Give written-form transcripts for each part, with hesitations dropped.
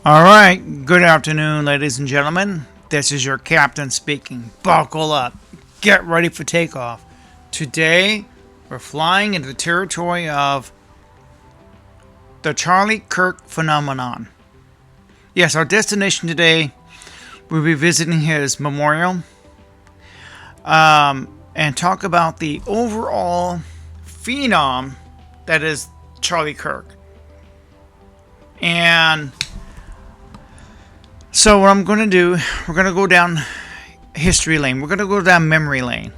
All right, good afternoon, ladies and gentlemen. This is your captain speaking. Buckle up. Get ready for takeoff. Today, we're flying into the territory of the Charlie Kirk phenomenon. Yes, our destination today, we'll be visiting his memorial and talk about the overall phenom that is Charlie Kirk. And so what I'm going to do, we're going to go down history lane. We're going to go down memory lane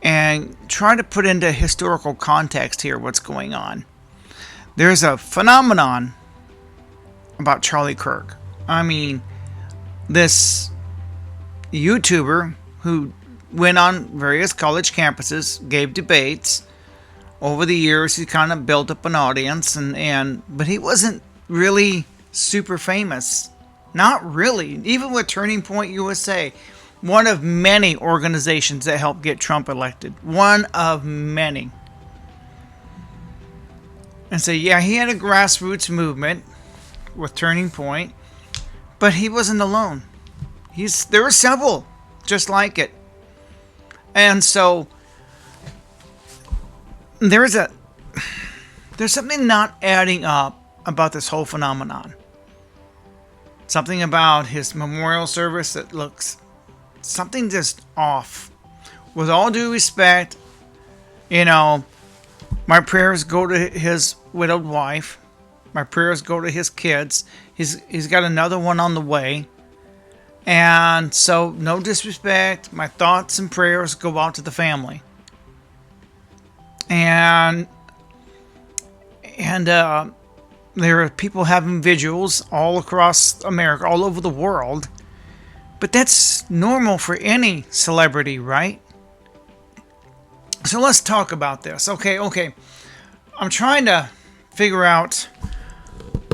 and try to put into historical context here what's going on. There's a phenomenon about Charlie Kirk. I mean, this YouTuber who went on various college campuses, gave debates. Over the years, he kind of built up an audience, but he wasn't really super famous. Not really. Even with Turning Point USA, one of many organizations that helped get Trump elected. One of many. And so, yeah, he had a grassroots movement with Turning Point, but he wasn't alone. There were several just like it. And so, there's something not adding up about this whole phenomenon. Something about his memorial service that looks something just off. With all due respect, my prayers go to his widowed wife. My prayers go to his kids. He's got another one on the way. And so, no disrespect. My thoughts and prayers go out to the family. And there are people having vigils all across America, all over the world. But that's normal for any celebrity, right? So let's talk about this. Okay. I'm trying to figure out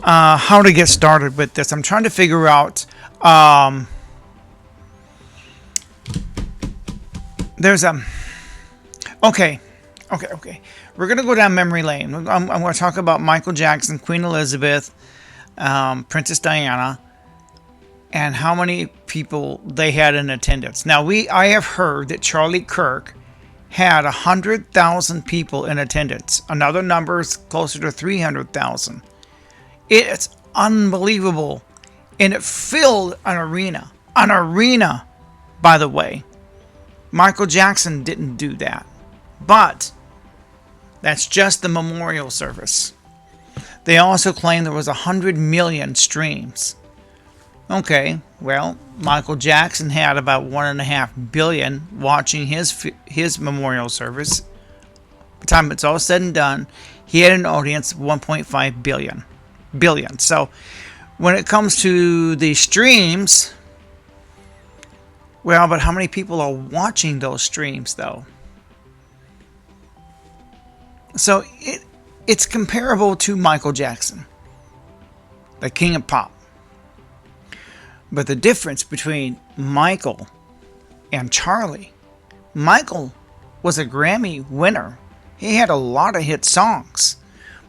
how to get started with this. I'm trying to figure out... Okay. We're going to go down memory lane. I'm going to talk about Michael Jackson, Queen Elizabeth, Princess Diana, and how many people they had in attendance. Now, I have heard that Charlie Kirk had 100,000 people in attendance. Another number is closer to 300,000. It's unbelievable. And it filled an arena. An arena, by the way. Michael Jackson didn't do that. But that's just the memorial service. They also claim there was 100 million streams. Okay, well, Michael Jackson had about 1.5 billion watching his memorial service. By the time it's all said and done, he had an audience of 1.5 billion. So when it comes to the streams, well, but how many people are watching those streams, though? So it's comparable to Michael Jackson, the king of pop. But the difference between Michael and Charlie, Michael was a Grammy winner. He had a lot of hit songs.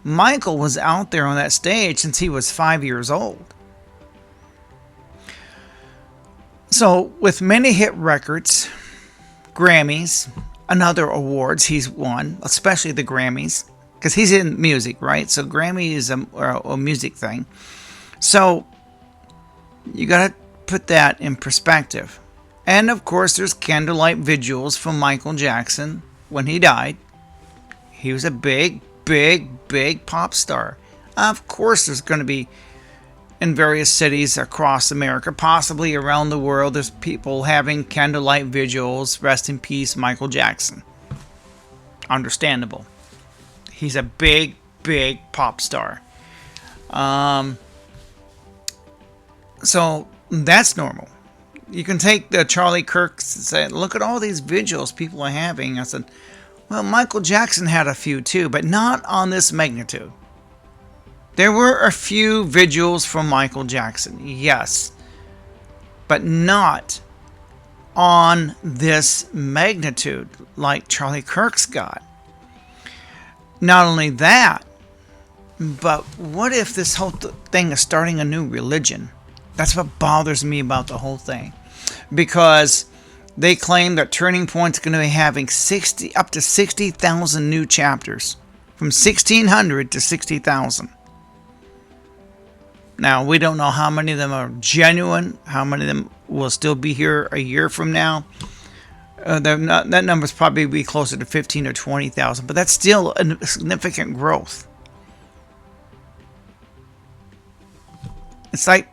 Michael was out there on that stage since he was 5 years old. So with many hit records, Grammys, and other awards he's won, especially the Grammys, because he's in music, right? So Grammy is a music thing. So you got to put that in perspective. And of course, there's candlelight vigils from Michael Jackson when he died. He was a big pop star. Of course, there's going to be in various cities across America, possibly around the world, there's people having candlelight vigils. Rest in peace, Michael Jackson. Understandable. He's a big pop star. So that's normal. You can take the Charlie Kirk and say, look at all these vigils people are having. I said, well, Michael Jackson had a few too, but not on this magnitude. There were a few vigils from Michael Jackson, yes, but not on this magnitude like Charlie Kirk's got. Not only that, But what if this whole thing is starting a new religion? That's what bothers me about the whole thing. Because they claim that Turning Point's going to be having up to 60,000 new chapters. From 1,600 to 60,000. Now, we don't know how many of them are genuine, how many of them will still be here a year from now. That number's probably be closer to 15 or 20,000, but that's still a significant growth. It's like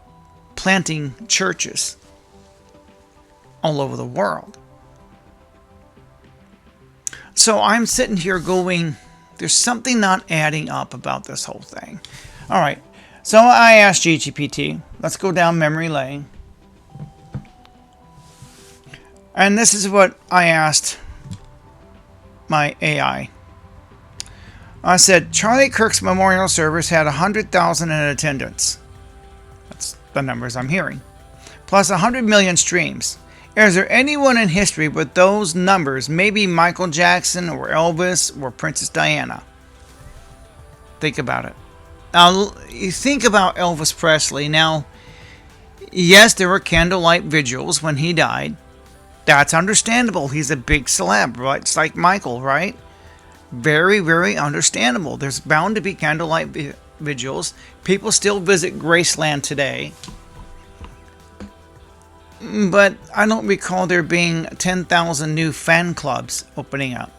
planting churches all over the world. So I'm sitting here going, there's something not adding up about this whole thing. All right. So I asked GPT, let's go down memory lane. And this is what I asked my AI. I said, Charlie Kirk's memorial service had 100,000 in attendance. That's the numbers I'm hearing. Plus 100 million streams. Is there anyone in history with those numbers? Maybe Michael Jackson or Elvis or Princess Diana. Think about it. Now, you think about Elvis Presley. Now, yes, there were candlelight vigils when he died. That's understandable. He's a big celeb, right? It's like Michael, right? Very, very understandable. There's bound to be candlelight vigils. People still visit Graceland today. But I don't recall there being 10,000 new fan clubs opening up.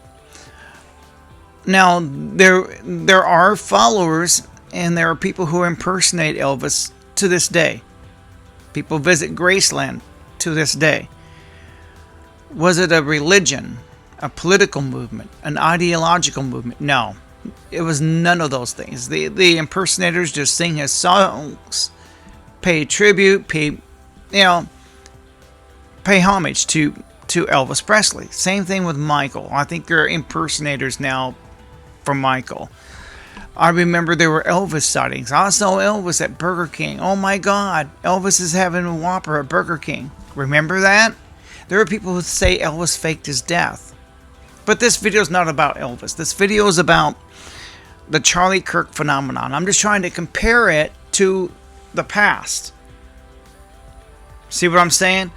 Now, there are followers and there are people who impersonate Elvis to this day. People visit Graceland to this day. Was it a religion, a political movement, an ideological movement? No. It was none of those things. The impersonators just sing his songs, pay tribute, pay homage to Elvis Presley. Same thing with Michael. I think there are impersonators now for Michael. I remember there were Elvis sightings. I saw Elvis at Burger King. Oh my God, Elvis is having a Whopper at Burger King. Remember that? There are people who say Elvis faked his death. But this video is not about Elvis. This video is about the Charlie Kirk phenomenon. I'm just trying to compare it to the past. See what I'm saying?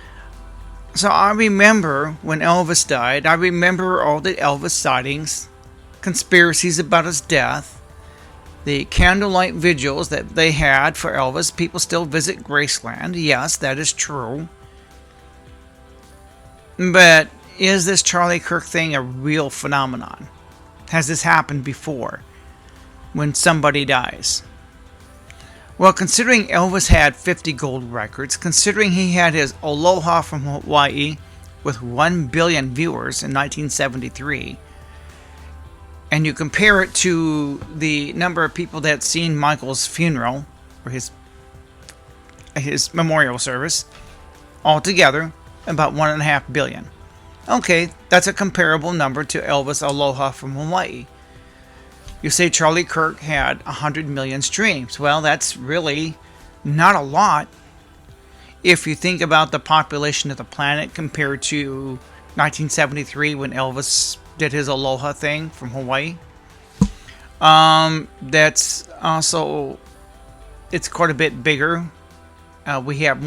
So I remember when Elvis died. I remember all the Elvis sightings, conspiracies about his death. The candlelight vigils that they had for Elvis. People still visit Graceland. Yes, that is true. But is this Charlie Kirk thing a real phenomenon? Has this happened before when somebody dies? Well, considering Elvis had 50 gold records, considering he had his Aloha from Hawaii with 1 billion viewers in 1973, and you compare it to the number of people that seen Michael's funeral or his memorial service, altogether about 1.5 billion. Okay, that's a comparable number to Elvis Aloha from Hawaii. You say Charlie Kirk had 100 million streams. Well, that's really not a lot if you think about the population of the planet compared to 1973 when Elvis did his Aloha thing from Hawaii. That's also, it's quite a bit bigger. We have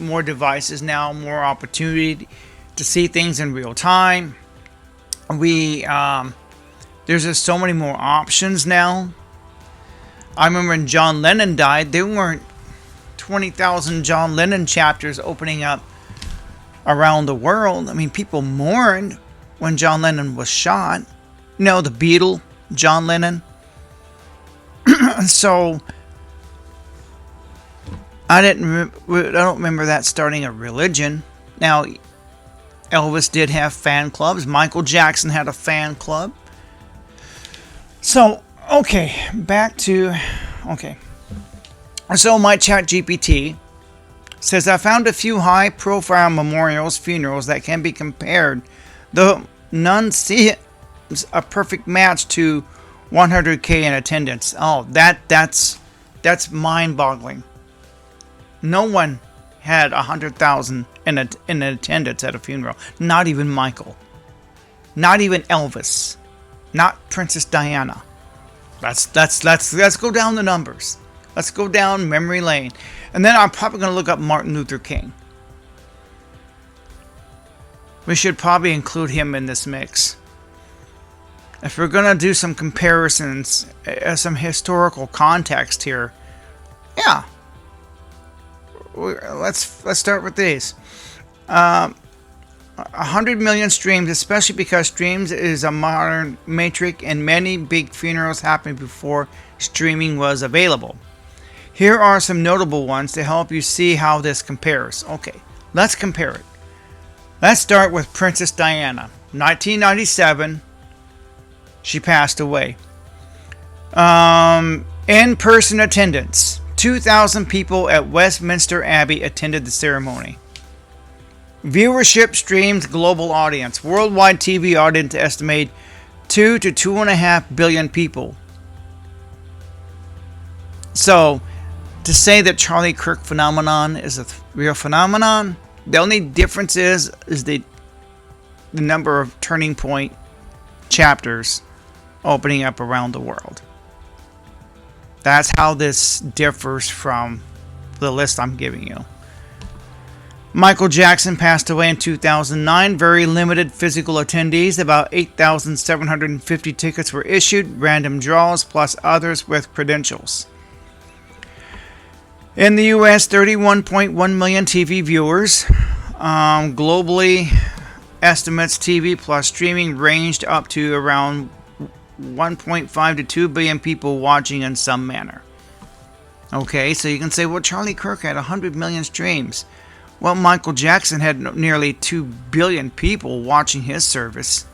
more devices now, more opportunity to see things in real time. There's just so many more options now. I remember when John Lennon died, there weren't 20,000 John Lennon chapters opening up around the world. I mean, people mourned when John Lennon was shot. You know, the Beatle, John Lennon. So I don't remember that starting a religion. Now, Elvis did have fan clubs. Michael Jackson had a fan club. So, okay, back to, okay. So my chat GPT says, I found a few high-profile memorials, funerals that can be compared, though none seems a perfect match to 100K in attendance. Oh, that's mind-boggling. No one had 100,000 in attendance at a funeral. Not even Michael. Not even Elvis. Not Princess Diana. Let's go down the numbers. Let's go down memory lane. And then I'm probably going to look up Martin Luther King. We should probably include him in this mix. If we're going to do some comparisons, some historical context here, yeah. Let's start with these. 100 million streams, especially because streams is a modern metric and many big funerals happened before streaming was available. Here are some notable ones to help you see how this compares. Okay, let's compare it. Let's start with Princess Diana. 1997, she passed away. In-person attendance. 2,000 people at Westminster Abbey attended the ceremony. Viewership streams global audience. Worldwide TV audience estimate 2 to 2.5 billion people. So, to say that Charlie Kirk phenomenon is a real phenomenon, the only difference is the number of turning point chapters opening up around the world. That's how this differs from the list I'm giving you. Michael Jackson passed away in 2009. Very limited physical attendees. About 8,750 tickets were issued. Random draws plus others with credentials. In the U.S., 31.1 million TV viewers. Globally, estimates TV plus streaming ranged up to around 1.5 to 2 billion people watching in some manner. Okay, so you can say, well, Charlie Kirk had 100 million streams. Well, Michael Jackson had nearly 2 billion people watching his service.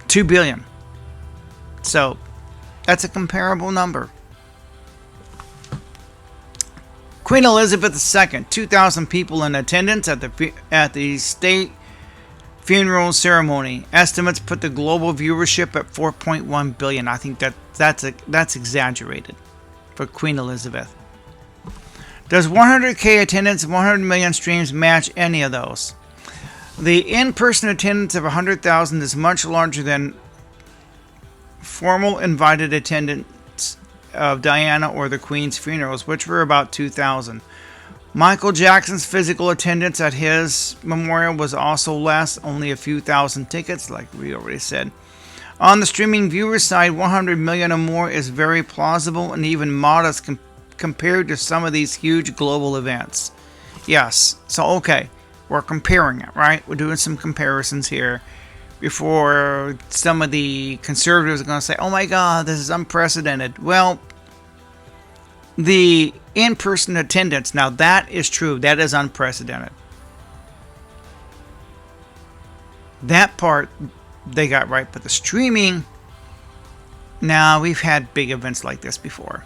2 billion. So, that's a comparable number. Queen Elizabeth II, 2,000 people in attendance at the state funeral ceremony. Estimates put the global viewership at 4.1 billion. I think that's exaggerated for Queen Elizabeth. Does 100K attendance and 100 million streams match any of those? The in-person attendance of 100,000 is much larger than formal invited attendance of Diana or the Queen's funerals, which were about 2,000. Michael Jackson's physical attendance at his memorial was also less, only a few thousand tickets, like we already said. On the streaming viewer side, 100 million or more is very plausible and even modest compared to some of these huge global events. Yes, so okay, we're comparing it, right? We're doing some comparisons here before some of the conservatives are going to say, oh my God, this is unprecedented. Well, the in-person attendance, now that is true, that is unprecedented. That part they got right, but the streaming, now we've had big events like this before.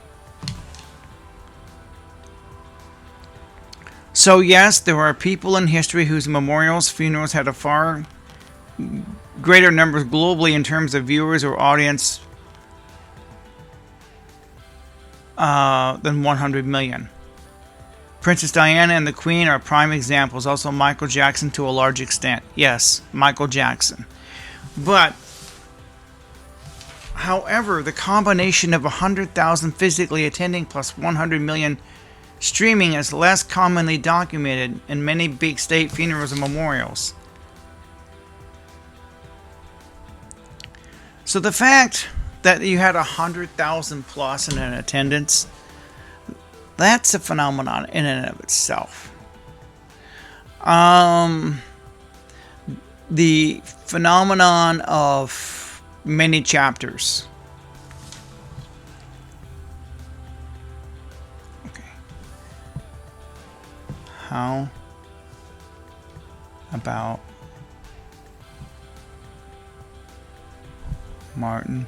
So yes, there are people in history whose memorials, funerals had a far greater numbers globally in terms of viewers or audience than 100 million. Princess Diana and the Queen are prime examples. Also Michael Jackson to a large extent. Yes, Michael Jackson. But, however, the combination of 100,000 physically attending plus 100 million streaming is less commonly documented in many big state funerals and memorials. So the fact that you had 100,000 plus in an attendance, that's a phenomenon in and of itself. The phenomenon of many chapters. How about Martin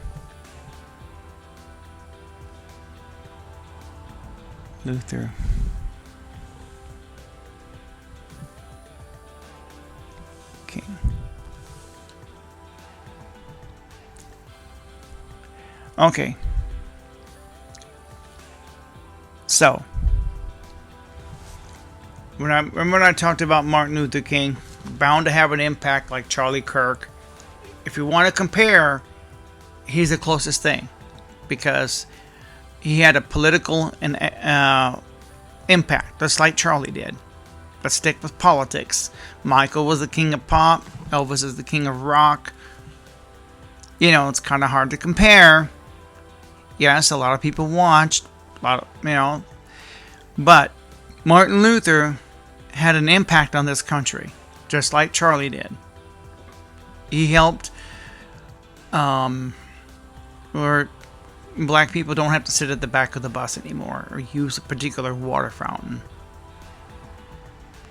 Luther King? Okay. So, remember when I talked about Martin Luther King, bound to have an impact like Charlie Kirk. If you want to compare, he's the closest thing. because he had a political and impact, just like Charlie did. Let's stick with politics. Michael was the king of pop. Elvis is the king of rock. You know, it's kind of hard to compare. Yes, a lot of people watched. But Martin Luther had an impact on this country, just like Charlie did. He helped, where black people don't have to sit at the back of the bus anymore, or use a particular water fountain,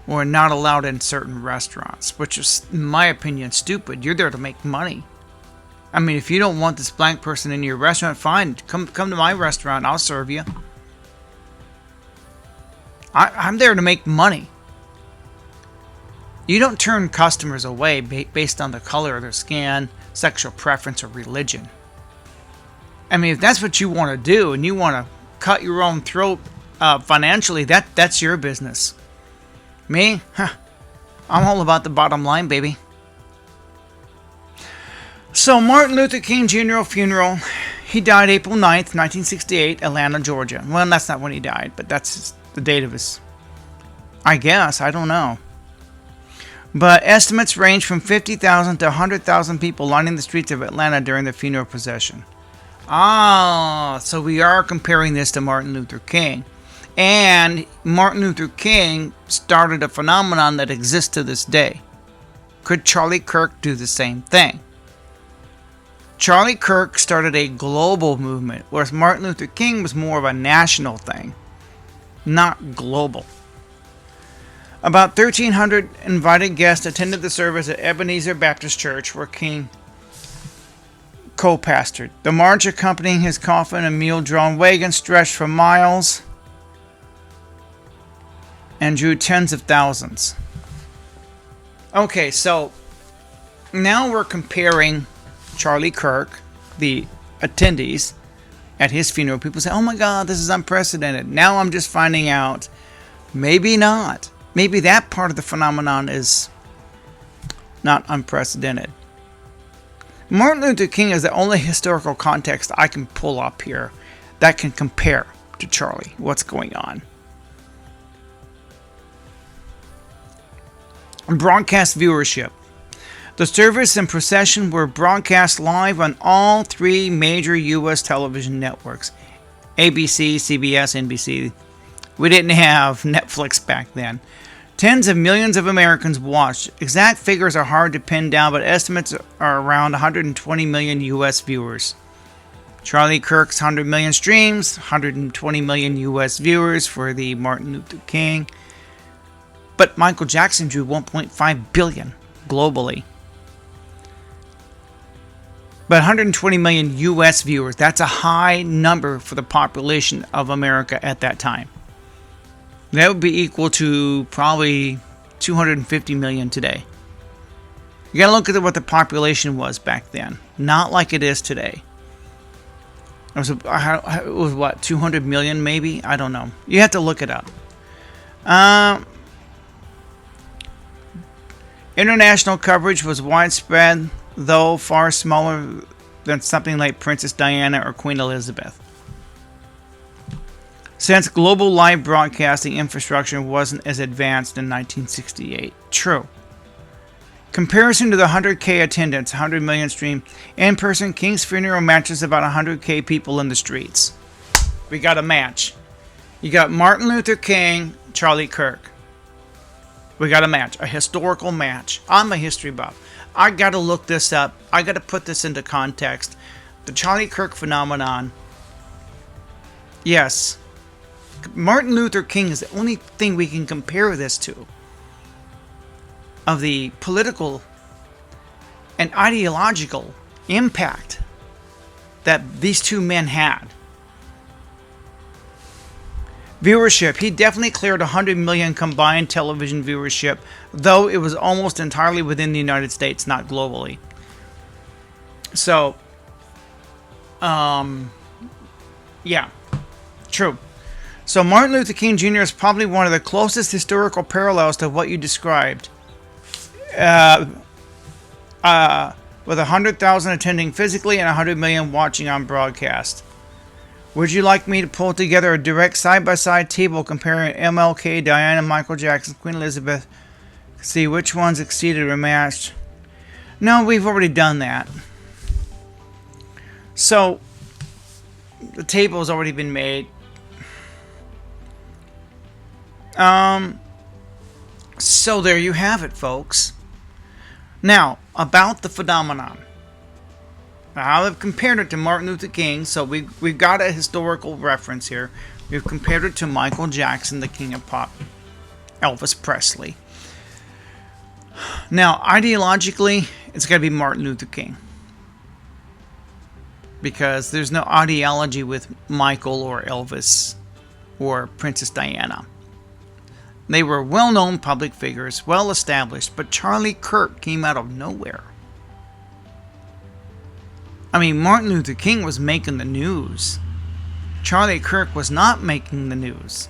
or not allowed in certain restaurants, which is, in my opinion, stupid. You're there to make money. I mean, if you don't want this black person in your restaurant, fine. Come to my restaurant. I'll serve you. I'm there to make money. You don't turn customers away based on the color of their skin, sexual preference, or religion. I mean, if that's what you want to do and you want to cut your own throat financially, that's your business. Me? I'm all about the bottom line, baby. So, Martin Luther King Jr. funeral. He died April 9th, 1968, Atlanta, Georgia. Well, that's not when he died, but that's the date of his... I guess. I don't know. But estimates range from 50,000 to 100,000 people lining the streets of Atlanta during the funeral procession. So we are comparing this to Martin Luther King. And Martin Luther King started a phenomenon that exists to this day. Could Charlie Kirk do the same thing? Charlie Kirk started a global movement, whereas Martin Luther King was more of a national thing, not global. About 1,300 invited guests attended the service at Ebenezer Baptist Church, where King co-pastored. The march accompanying his coffin and mule-drawn wagon stretched for miles and drew tens of thousands. Okay, so now we're comparing Charlie Kirk, the attendees at his funeral. People say, oh my God, this is unprecedented. Now I'm just finding out, maybe not. Maybe that part of the phenomenon is not unprecedented. Martin Luther King is the only historical context I can pull up here that can compare to Charlie. What's going on? Broadcast viewership. The service and procession were broadcast live on all three major U.S. television networks. ABC, CBS, NBC. We didn't have Netflix back then. Tens of millions of Americans watched. Exact figures are hard to pin down, but estimates are around 120 million U.S. viewers. Charlie Kirk's 100 million streams, 120 million U.S. viewers for the Martin Luther King. But Michael Jackson drew 1.5 billion globally. But 120 million U.S. viewers, that's a high number for the population of America at that time. That would be equal to probably 250 million today. You gotta look at what the population was back then. Not like it is today. It was what, 200 million maybe? I don't know. You have to look it up. International coverage was widespread, though far smaller than something like Princess Diana or Queen Elizabeth. Since global live broadcasting infrastructure wasn't as advanced in 1968. True. Comparison to the 100K attendance, 100 million stream, in-person King's funeral matches about 100K people in the streets. We got a match. You got Martin Luther King, Charlie Kirk. We got a match, a historical match. I'm a history buff. I got to look this up. I got to put this into context. The Charlie Kirk phenomenon. Yes. Martin Luther King is the only thing we can compare this to of the political and ideological impact that these two men had. Viewership. He definitely cleared 100 million combined television viewership, though it was almost entirely within the United States, not globally. So, yeah, true. So Martin Luther King Jr. is probably one of the closest historical parallels to what you described. With 100,000 attending physically and 100 million watching on broadcast. Would you like me to pull together a direct side-by-side table comparing MLK, Diana, Michael Jackson, Queen Elizabeth, see which ones exceeded or matched? No, we've already done that. So, the table has already been made. So there you have it, folks. Now, about the phenomenon. I've compared it to Martin Luther King, so we've got a historical reference here. We've compared it to Michael Jackson, the king of pop, Elvis Presley. Now, ideologically, it's got to be Martin Luther King. Because there's no ideology with Michael or Elvis or Princess Diana. They were well-known public figures, well-established, but Charlie Kirk came out of nowhere. I mean, Martin Luther King was making the news. Charlie Kirk was not making the news.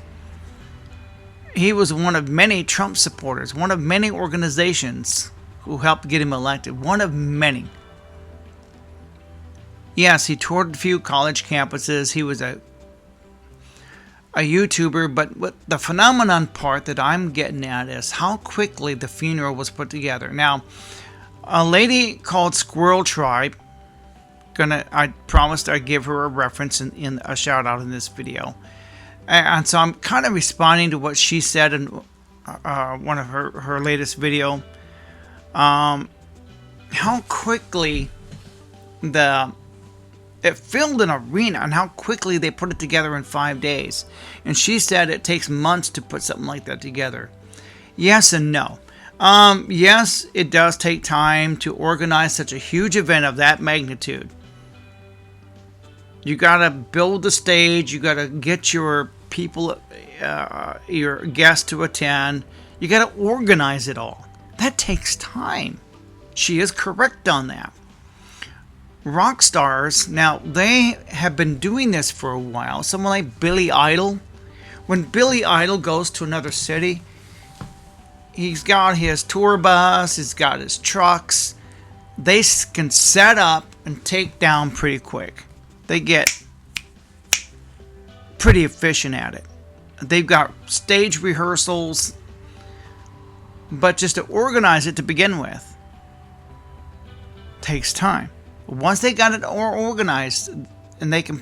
He was one of many Trump supporters, one of many organizations who helped get him elected, one of many. Yes, he toured a few college campuses. He was a YouTuber, but what the phenomenon part that I'm getting at is how quickly the funeral was put together. Now, a lady called Squirrel Tribe, I promised I'd give her a reference in a shout out in this video, and so I'm kind of responding to what she said in one of her latest video. How quickly it filled an arena, and how quickly they put it together in 5 days. And she said it takes months to put something like that together. Yes and no. Yes, it does take time to organize such a huge event of that magnitude. You gotta build the stage. You gotta get your people, your guests to attend. You gotta organize it all. That takes time. She is correct on that. Rock stars, now they have been doing this for a while. Someone like Billy Idol. When Billy Idol goes to another city, he's got his tour bus, he's got his trucks. They can set up and take down pretty quick. They get pretty efficient at it. They've got stage rehearsals, but just to organize it to begin with takes time. Once they got it organized and they can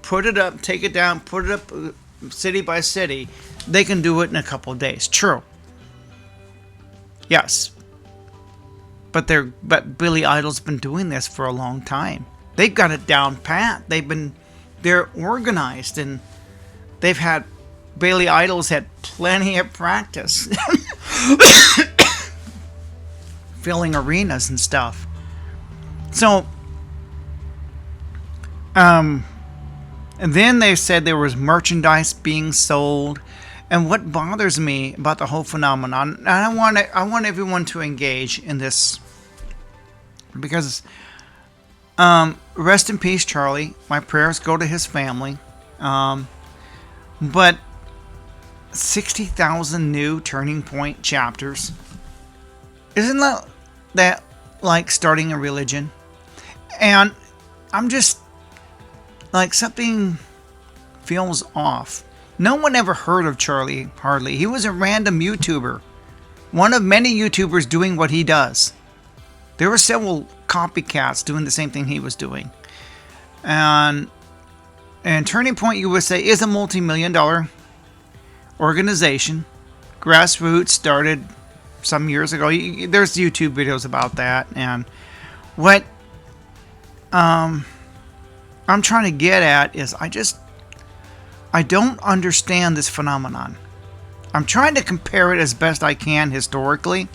put it up, take it down, put it up city by city, they can do it in a couple of days. True. Yes. But Billy Idol's been doing this for a long time. They've got it down pat. They're organized, and Billy Idol's had plenty of practice filling arenas and stuff. So, and then they said there was merchandise being sold. And what bothers me about the whole phenomenon, and I want everyone to engage in this, because rest in peace, Charlie. My prayers go to his family. But 60,000 new Turning Point chapters. Isn't that like starting a religion? And I'm just like, something feels off. No one ever heard of Charlie, hardly. He was a random YouTuber. One of many YouTubers doing what he does. There were several copycats doing the same thing he was doing. And Turning Point USA is a multi-million-dollar organization. Grassroots started some years ago. There's YouTube videos about that. And what I'm trying to get at is I don't understand this phenomenon. I'm trying to compare it as best I can historically.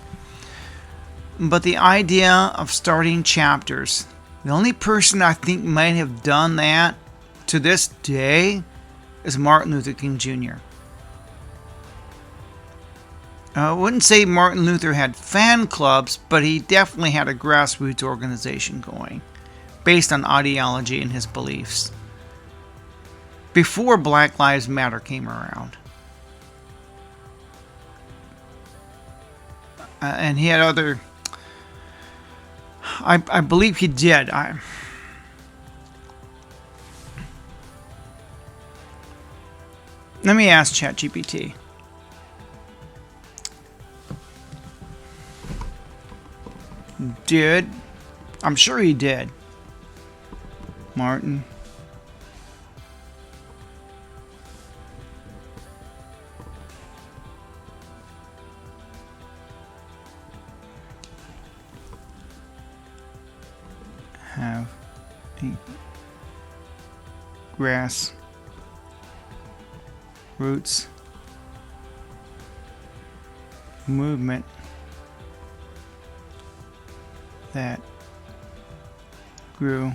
But the idea of starting chapters, the only person I think might have done that to this day is Martin Luther King Jr. I wouldn't say Martin Luther had fan clubs, but he definitely had a grassroots organization going based on ideology and his beliefs. Before Black Lives Matter came around. And he had other... I believe he did. Let me ask ChatGPT. Did, I'm sure he did, Martin have a grass roots movement that grew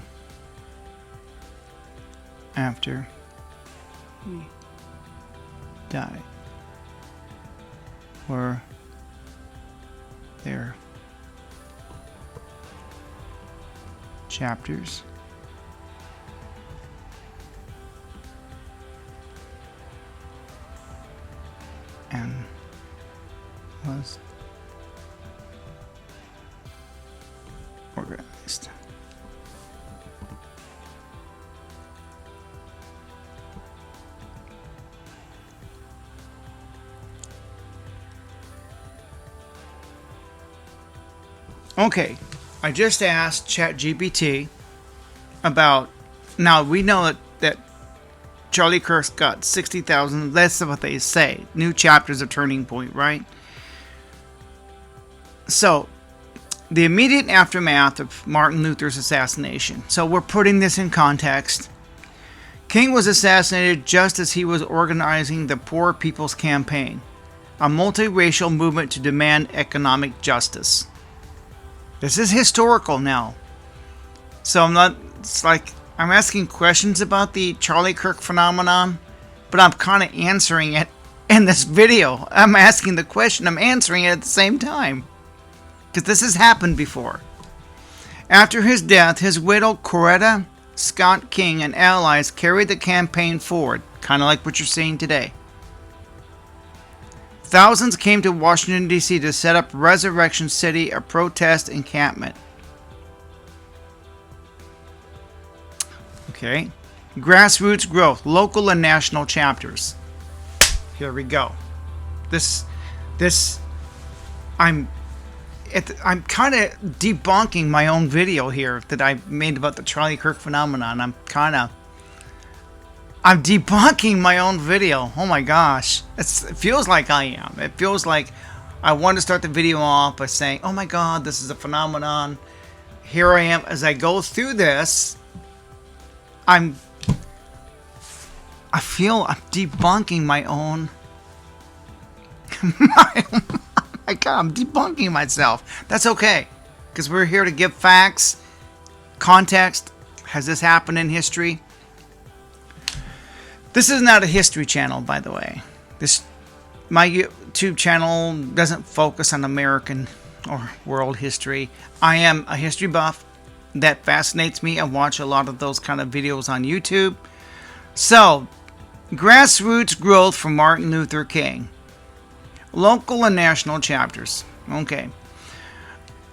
after he died? Were there chapters and was organized? Okay, I just asked ChatGPT about, now we know that Charlie Kirk's got 60,000, that's what they say, new chapters of Turning Point, right? So, the immediate aftermath of Martin Luther's assassination. So we're putting this in context. King was assassinated just as he was organizing the Poor People's Campaign, a multiracial movement to demand economic justice. This is historical now. So it's like I'm asking questions about the Charlie Kirk phenomenon, but I'm kind of answering it in this video. I'm asking the question, I'm answering it at the same time. Because this has happened before. After his death, his widow Coretta Scott King and allies carried the campaign forward, kind of like what you're seeing today. Thousands came to Washington, D.C. to set up Resurrection City, a protest encampment. Okay. Grassroots growth, local and national chapters. Here we go. I'm kind of debunking my own video here that I made about the Charlie Kirk phenomenon. I'm debunking my own video. Oh my gosh. It feels like I am. It feels like I want to start the video off by saying, oh my god, this is a phenomenon. Here I am. As I go through this, I feel I'm debunking my own... my god, I'm debunking myself. That's okay. Because we're here to give facts, context. Has this happened in history? This is not a history channel, by the way. My YouTube channel doesn't focus on American or world history. I am a history buff. That fascinates me. I watch a lot of those kind of videos on YouTube. So, grassroots growth for Martin Luther King. Local and national chapters. Okay.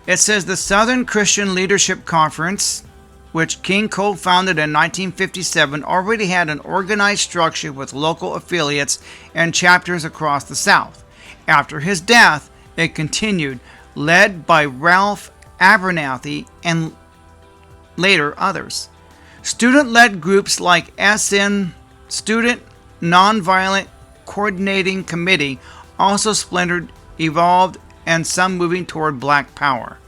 It says the Southern Christian Leadership Conference, which King co-founded in 1957, already had an organized structure with local affiliates and chapters across the South. After his death, it continued, led by Ralph Abernathy and later others. Student-led groups like SN, Student Nonviolent Coordinating Committee, also splintered, evolved, and some moving toward Black Power.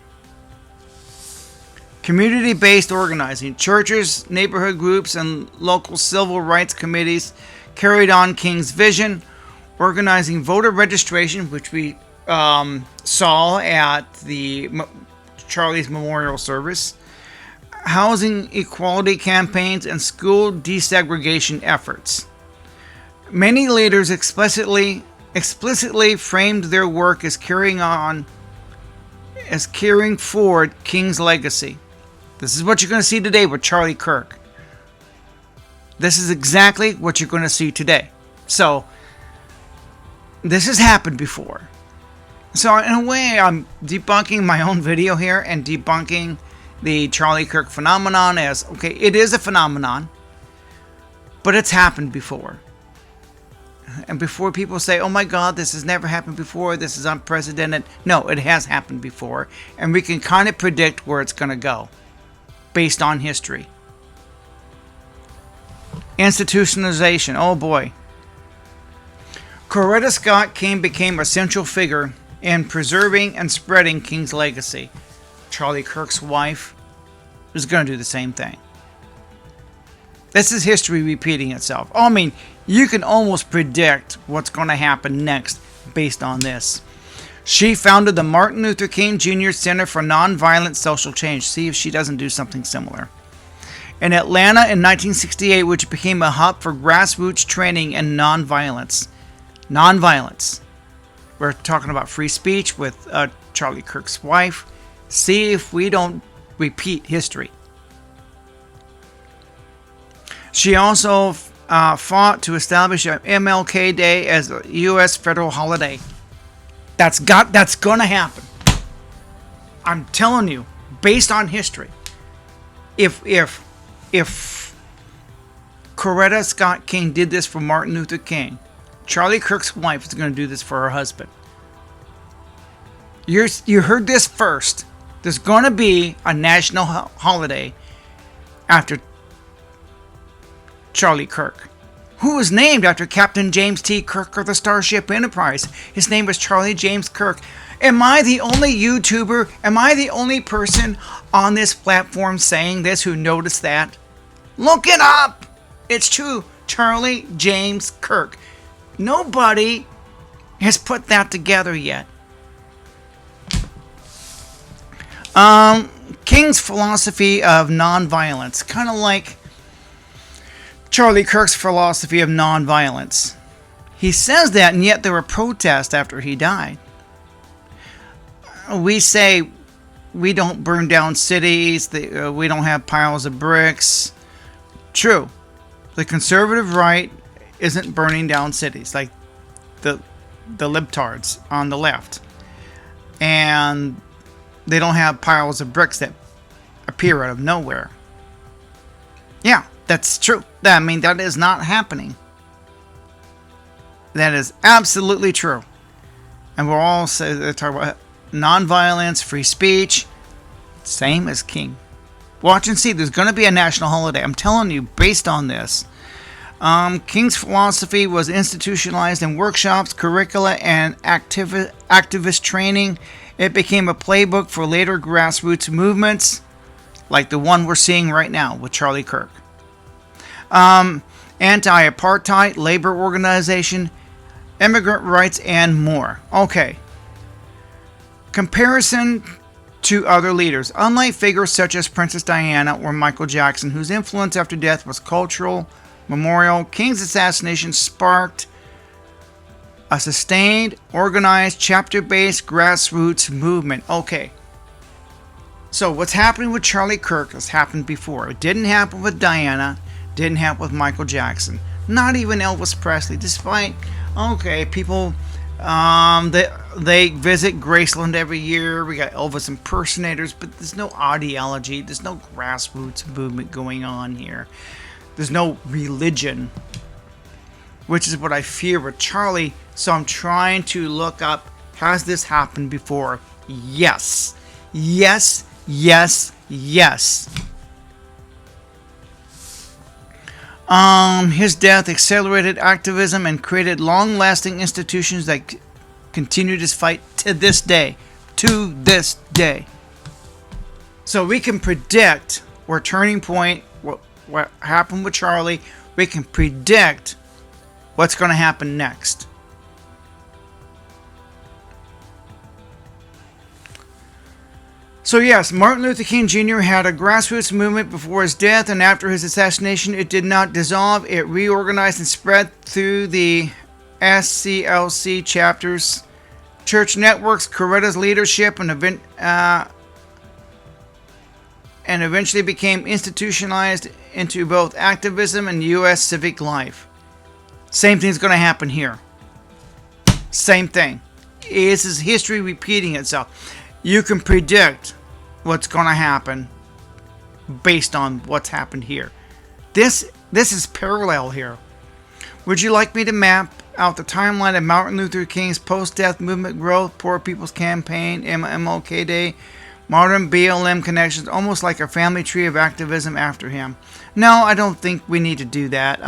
Community-based organizing, churches, neighborhood groups, and local civil rights committees carried on King's vision, organizing voter registration, which we saw at the Charlie's Memorial Service, housing equality campaigns, and school desegregation efforts. Many leaders explicitly framed their work as carrying forward King's legacy. This is what you're going to see today with Charlie Kirk. This is exactly what you're going to see today. So, this has happened before. So, in a way, I'm debunking my own video here and debunking the Charlie Kirk phenomenon as, okay, it is a phenomenon, but it's happened before. and before people say, oh my God, this has never happened before, this is unprecedented. No, it has happened before, and we can kind of predict where it's going to go based on history. Institutionalization, oh boy. Coretta Scott King became a central figure in preserving and spreading King's legacy. Charlie Kirk's wife is going to do the same thing. This is history repeating itself. I mean, you can almost predict what's going to happen next based on this. She founded the Martin Luther King Jr. Center for Nonviolent Social Change. See if she doesn't do something similar. In Atlanta in 1968, which became a hub for grassroots training in nonviolence. Nonviolence. We're talking about free speech with Charlie Kirk's wife. See if we don't repeat history. She also fought to establish MLK Day as a U.S. federal holiday. That's going to happen. I'm telling you, based on history. If Coretta Scott King did this for Martin Luther King, Charlie Kirk's wife is going to do this for her husband. You heard this first. There's going to be a national holiday after Charlie Kirk, who was named after Captain James T. Kirk of the Starship Enterprise. His name was Charlie James Kirk. Am I the only YouTuber? Am I the only person on this platform saying this who noticed that? Look it up! It's true. Charlie James Kirk. Nobody has put that together yet. King's philosophy of nonviolence. Kind of like Charlie Kirk's philosophy of nonviolence. He says that, and yet there were protests after he died. We say we don't burn down cities, we don't have piles of bricks. True. The conservative right isn't burning down cities like the libtards on the left. And they don't have piles of bricks that appear out of nowhere. Yeah, that's true. I mean, that is not happening. That is absolutely true. And we're all talking about nonviolence, free speech, same as King. Watch and see. There's going to be a national holiday. I'm telling you, based on this. King's philosophy was institutionalized in workshops, curricula, and activist training. It became a playbook for later grassroots movements, like the one we're seeing right now with Charlie Kirk. Anti-apartheid, labor organization, immigrant rights, and more. Okay. Comparison to other leaders. Unlike figures such as Princess Diana or Michael Jackson, whose influence after death was cultural, memorial, King's assassination sparked a sustained, organized, chapter-based grassroots movement. Okay. So what's happening with Charlie Kirk has happened before. It didn't happen with Diana. Didn't happen with Michael Jackson. Not even Elvis Presley. Despite, okay, people, they visit Graceland every year. We got Elvis impersonators, but there's no ideology. There's no grassroots movement going on here. There's no religion, which is what I fear with Charlie. So I'm trying to look up, has this happened before? Yes. Yes, yes, yes. His death accelerated activism and created long-lasting institutions that continued his fight to this day. To this day. So we can predict where turning point, what happened with Charlie. We can predict what's going to happen next. So yes, Martin Luther King Jr. had a grassroots movement before his death, and after his assassination, it did not dissolve. It reorganized and spread through the SCLC chapters, church networks, Coretta's leadership, and eventually became institutionalized into both activism and U.S. civic life. Same thing's going to happen here. Same thing. This is history repeating itself. You can predict what's going to happen based on what's happened here. This is parallel here. Would you like me to map out the timeline of Martin Luther King's post-death movement growth, Poor People's Campaign, MLK Day, modern BLM connections, almost like a family tree of activism after him. No, I don't think we need to do that.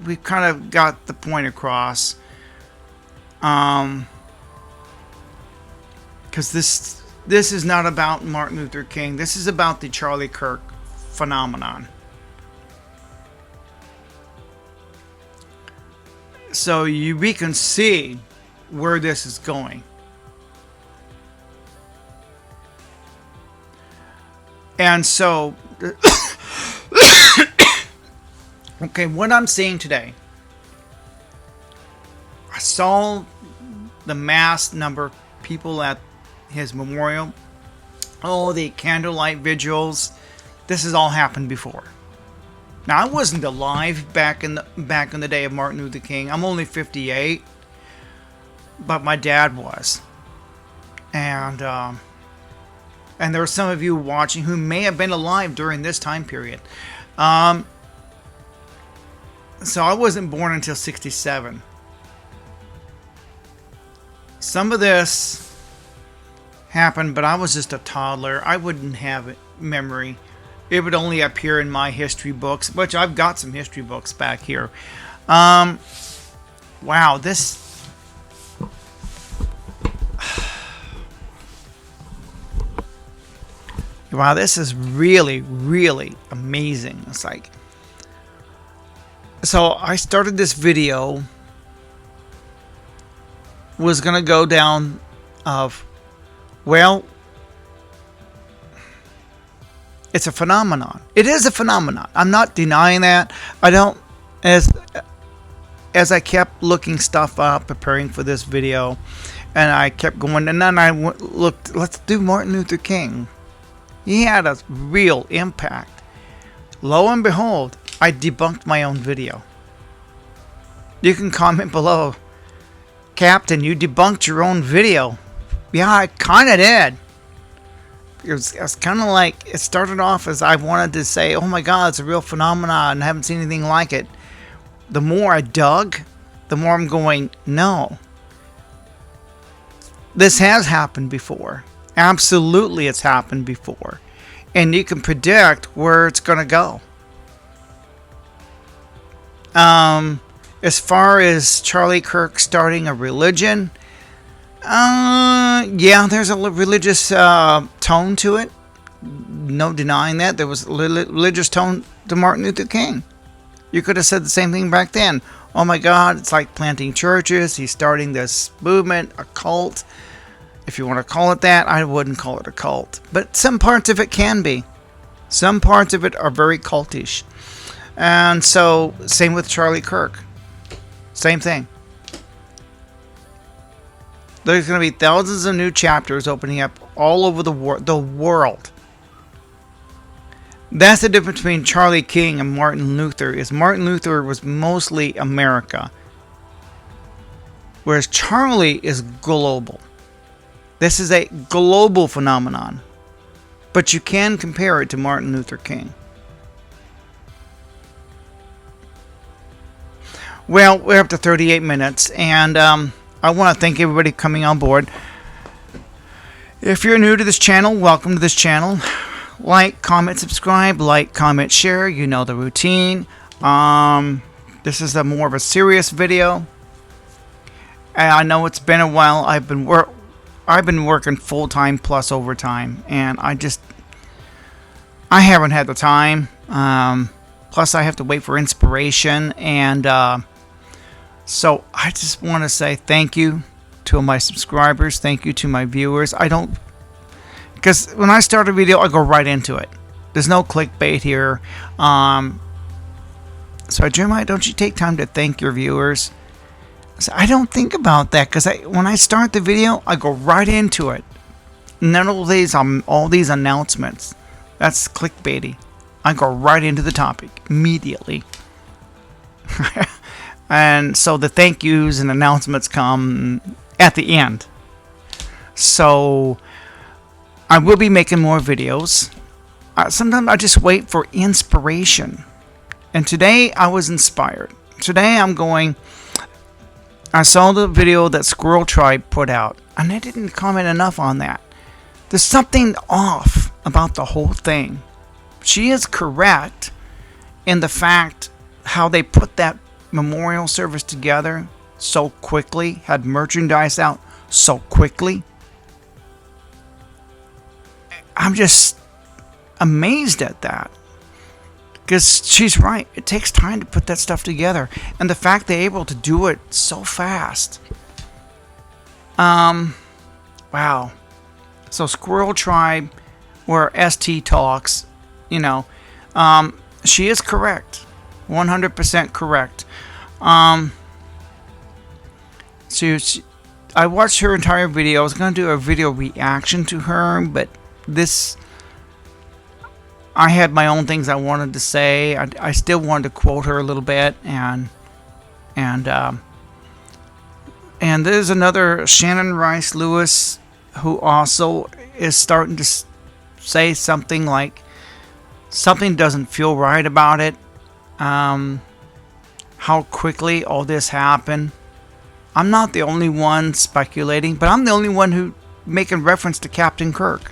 We've kind of got the point across. Because this is not about Martin Luther King. This is about the Charlie Kirk phenomenon. So we can see where this is going. And so, okay, what I'm seeing today, I saw the mass number of people at his memorial. Oh, the candlelight vigils. This has all happened before. Now, I wasn't alive back in the day of Martin Luther King. I'm only 58, but my dad was, and there are some of you watching who may have been alive during this time period. So I wasn't born until 67. Some of this happened, but I was just a toddler. I wouldn't have memory. It would only appear in my history books, which I've got some history books back here. Wow, this... Wow, this is really, really amazing. It's like... So, I started this video... was going to go down of... Well... It's a phenomenon. It is a phenomenon. I'm not denying that. I don't... As I kept looking stuff up, preparing for this video... And I kept going... And then I looked... Let's do Martin Luther King. He had a real impact. Lo and behold, I debunked my own video. You can comment below. Captain, you debunked your own video. Yeah, I kind of did. It was kind of like, it started off as I wanted to say, oh my God, it's a real phenomenon and I haven't seen anything like it. The more I dug, the more I'm going, no. This has happened before. Absolutely, it's happened before. And you can predict where it's going to go. As far as Charlie Kirk starting a religion, yeah, there's a religious tone to it. No denying that. There was a religious tone to Martin Luther King. You could have said the same thing back then. Oh my God, it's like planting churches. He's starting this movement, a cult. If you want to call it that, I wouldn't call it a cult. But some parts of it can be. Some parts of it are very cultish. And so, same with Charlie Kirk. Same thing. There's going to be thousands of new chapters opening up all over the world. That's the difference between Charlie King and Martin Luther. Is Martin Luther was mostly America, whereas Charlie is global. This is a global phenomenon, but you can compare it to Martin Luther King. Well, we're up to 38 minutes, and I want to thank everybody coming on board. If you're new to this channel, welcome to this channel. Like, comment, subscribe, like, comment, share. You know the routine. This is more of a serious video. And I know it's been a while. I've been working full-time plus overtime, and I haven't had the time. Plus, I have to wait for inspiration, and so I just want to say thank you to my subscribers. Thank you to my viewers. Because when I start a video, I go right into it. There's no clickbait here. So Jeremiah, don't you take time to thank your viewers? So I don't think about that, because when I start the video, I go right into it. None of all these announcements. That's clickbaity. I go right into the topic immediately. And so the thank yous and announcements come at the end. So I will be making more videos. Sometimes I just wait for inspiration. And today I was inspired. Today I'm going... I saw the video that Squirrel Tribe put out, and I didn't comment enough on that. There's something off about the whole thing. She is correct in the fact how they put that memorial service together so quickly, had merchandise out so quickly. I'm just amazed at that. Because she's right. It takes time to put that stuff together. And the fact they're able to do it so fast. Wow. So Squirrel Tribe, where ST talks, she is correct. 100% correct. I watched her entire video. I was going to do a video reaction to her, but I had my own things I wanted to say. I still wanted to quote her a little bit, and there's another Shannon Rice Lewis who also is starting to say something like something doesn't feel right about it. How quickly all this happened. I'm not the only one speculating, but I'm the only one who making reference to Captain Kirk.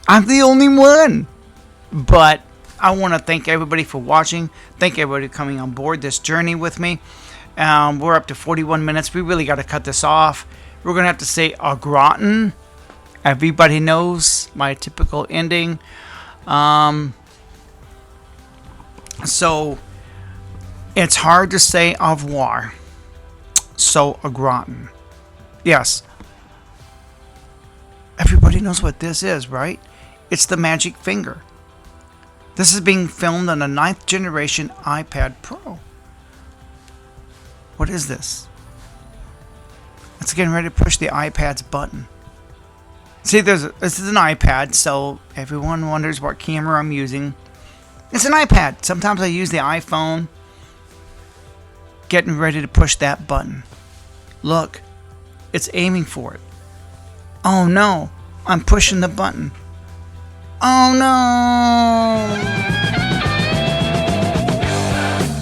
I'm the only one. But I want to thank everybody for watching. Thank everybody for coming on board this journey with me. We're up to 41 minutes. We really got to cut this off. We're going to have to say au gratin. Everybody knows my typical ending. So it's hard to say au revoir. So au gratin. Yes. Everybody knows what this is, right? It's the magic finger. This is being filmed on a 9th generation iPad Pro. What is this? It's getting ready to push the iPad's button. See, this is an iPad, so everyone wonders what camera I'm using. It's an iPad. Sometimes I use the iPhone. Getting ready to push that button. Look, it's aiming for it. Oh no, I'm pushing the button. Oh no!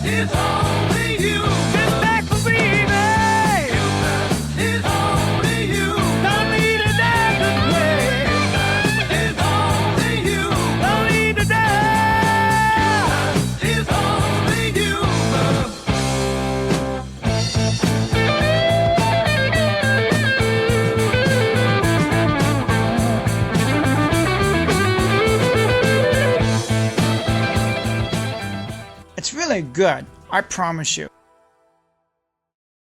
It's only you. Get back for me, babe. It's only you. Don't need a damn way. It's only you. Don't need a damn. It's only you. It's really good, I promise you.